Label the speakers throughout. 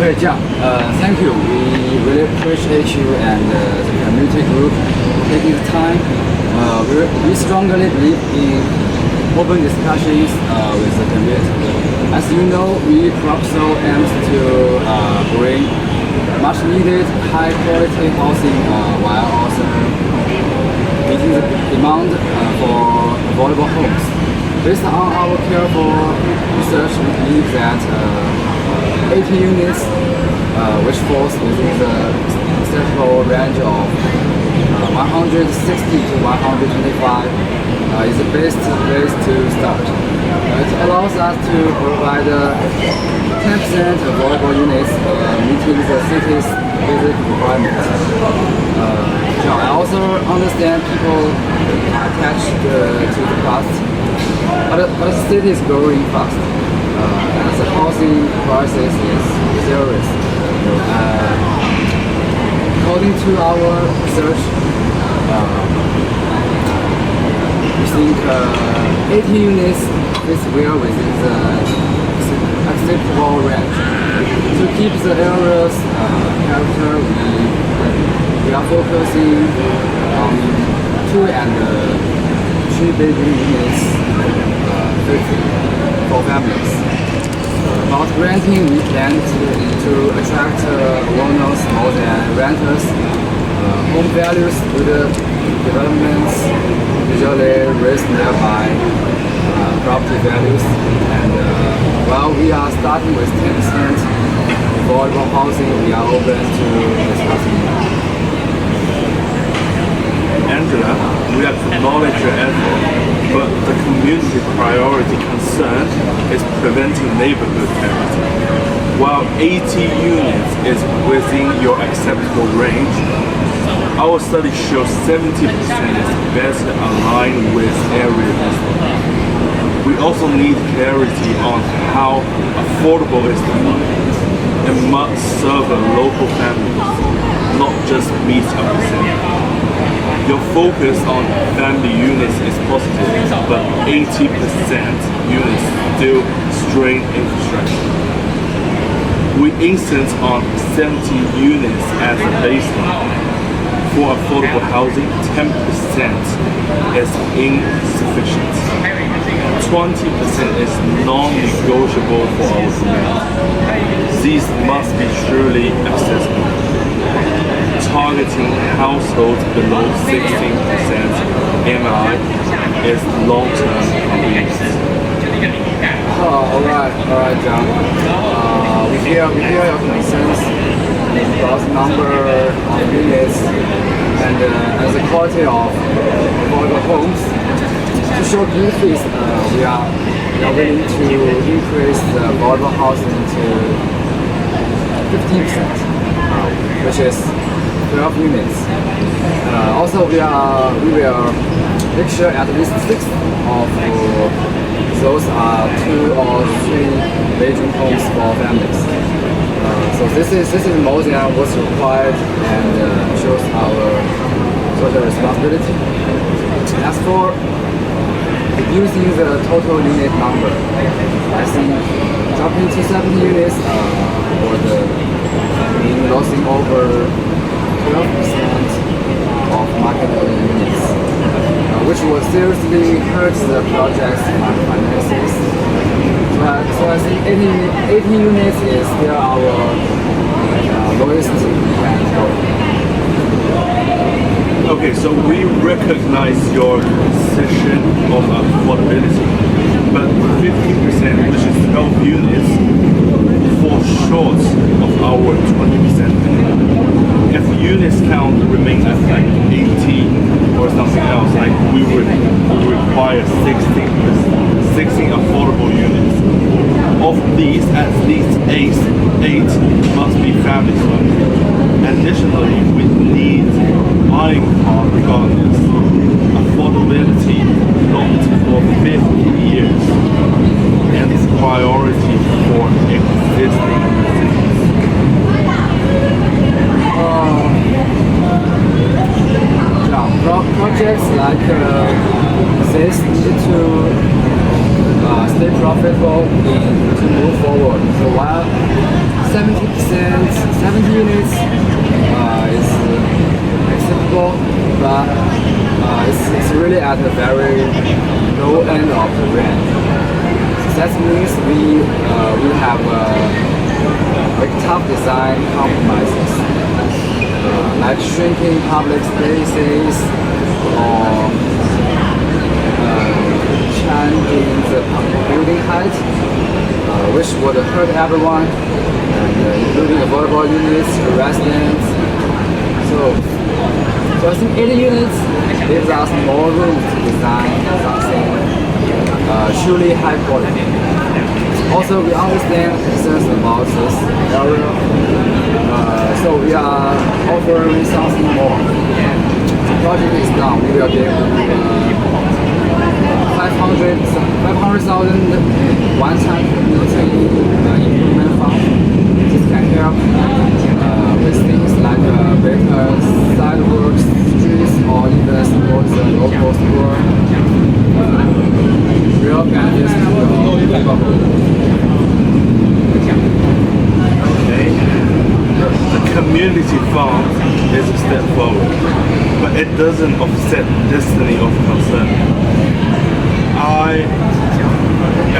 Speaker 1: Okay, John, thank you. We really appreciate you and the community group taking the time. We strongly believe in open discussions with the community. As you know, we Proxo aims to bring much needed high quality housing while also meeting the demand for affordable homes. Based on our careful research, we believe that 80 units, which falls within the acceptable range of 160 to 125, is the best place to start. It allows us to provide 10% affordable units meeting the city's basic requirements. I also understand people are attached to the past, but the city is growing fast. As the housing crisis is serious. According to our research, we think 80 units is well within the acceptable range. To keep the area's character, we are focusing on 2 and 3 bedroom units for families. About renting, we plan to attract owners more than renters. Home values with developments usually raise nearby property values, and while we are starting with 10% affordable housing, we are open to discussing.
Speaker 2: Angela, we acknowledge your effort, but the community priority concern is preventing neighborhood character. While 80 units is within your acceptable range, our study shows 70% is better aligned with area design. We also need clarity on how affordable is defined. It must serve the local families, not just meet a percentage. Your focus on family units is positive, but 80% units still strain infrastructure. We insist on 70 units as a baseline. For affordable housing, 10% is insufficient. 20% is non-negotiable for our community. These must be truly accessible. Targeting households below 16% MI is long-term convenience.
Speaker 1: Alright, John. We hear your concerns about the number of units and the quality of affordable homes. To show good faith, we are willing to increase the affordable housing to 15%, which is 12 units. Also, we will make sure at least 6 of those are 2 or 3 bedroom homes for families. So this is more than what's required and shows our social responsibility. As for reducing the total unit number, I think dropping to 70 units would mean losing over 12% of marketable units, which will seriously hurt the project's finances. So I think 80 units is still our lowest plan.
Speaker 2: Okay, so we recognize your position of affordability, but 15%, which is 12 units, falls short of our 20% limit. If units count remains at like 80 or something else, like we would require 16 affordable units. Of these, at least 8 must be family owned. Additionally, we need buying power regardless. Affordability locked for 50 years and is priority for existing cities.
Speaker 1: Projects like this need to stay profitable to move forward. So while 70 units is acceptable, but it's really at the very low end of the range. So that means we have like tough design compromises, like shrinking public spaces or changing the building height, which would hurt everyone, and including affordable units, residents. So I think 80 units gives us more room to design something truly high quality. Also, we understand concerns about this area, so we are offering something more. The project is done. We will give 500,000 one-time community improvement fund. This can help with things like better sidewalks, streets, or even support the local store. Real benefits to the neighborhood.
Speaker 2: Okay. The community fund is a step forward, but it doesn't offset destiny of concern. I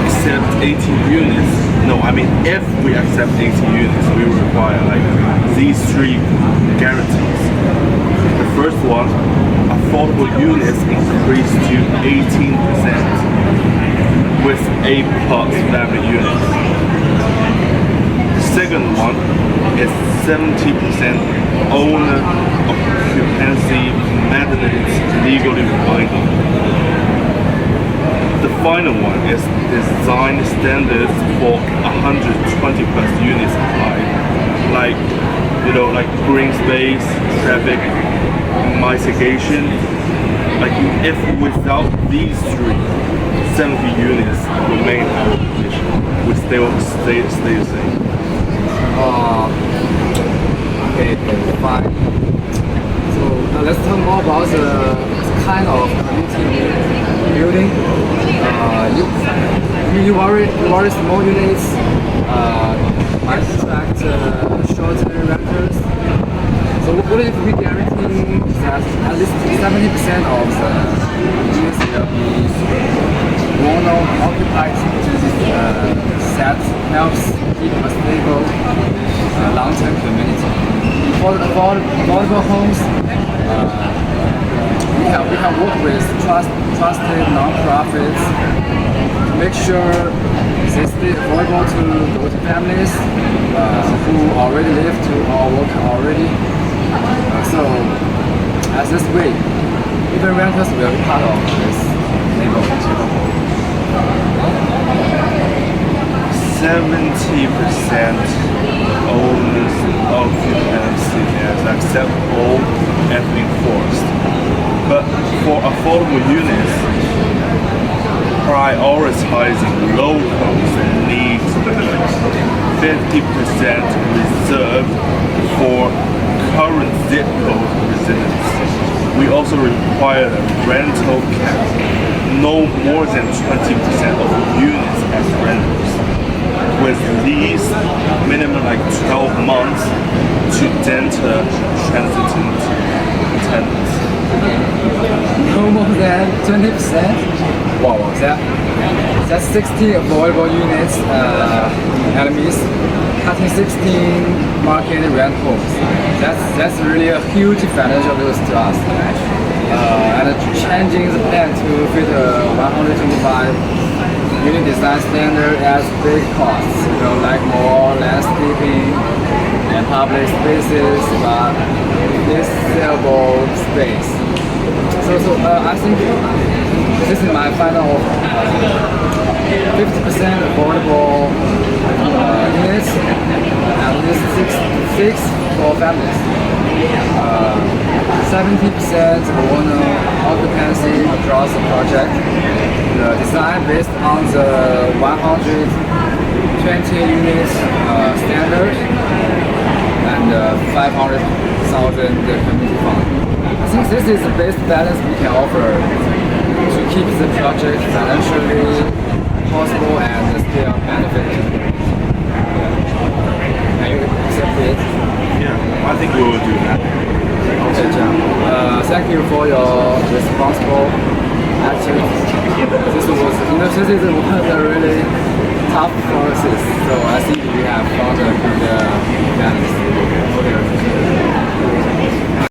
Speaker 2: accept 80 units. No, I mean if we accept 80 units, we require like these three guarantees. The first one, affordable units increase to 18% with A+ family units. The second one is 70% owner occupancy mandates legally binding. The final one is design standards for 120 plus units applied, like like green space, traffic mitigation. Like if without these three, 70 units remain our position. We still stay the same.
Speaker 1: Okay, fine. So let's talk more about the kind of community building. You worry small units might attract short-term renters. So what if we guarantee that at least 70% of the units will be mono-occupied? That helps keep a stable long-term community. For affordable homes, we can work with trusted non-profits to make sure they stay affordable to those families who already live to or work already. So, as this way, even renters will be part of this neighborhood.
Speaker 2: 70% owners occupancy is acceptable and enforced. But for affordable units, prioritizing locals needs 50% reserved for current zip code residents. We also require a rental cap, no more than 20% of units as rentals, with lease minimum like 12 months to enter transitant tenants.
Speaker 1: No more than 20%? Wow, that's 60 affordable units enemies, cutting 16 market rent homes. That's really a huge financial loss to us. And changing the plan to fit a 125 unit design standard adds big costs, like more landscaping and public spaces, but this sellable space. So I think this is my final 50% affordable units, and this six for families. 70% owner occupancy across the project. The design based on the 120 units standard and 500,000 community fund. I think this is the best balance we can offer to keep the project financially possible and still benefit. you for your responsible attitude. This is a really tough process, so I think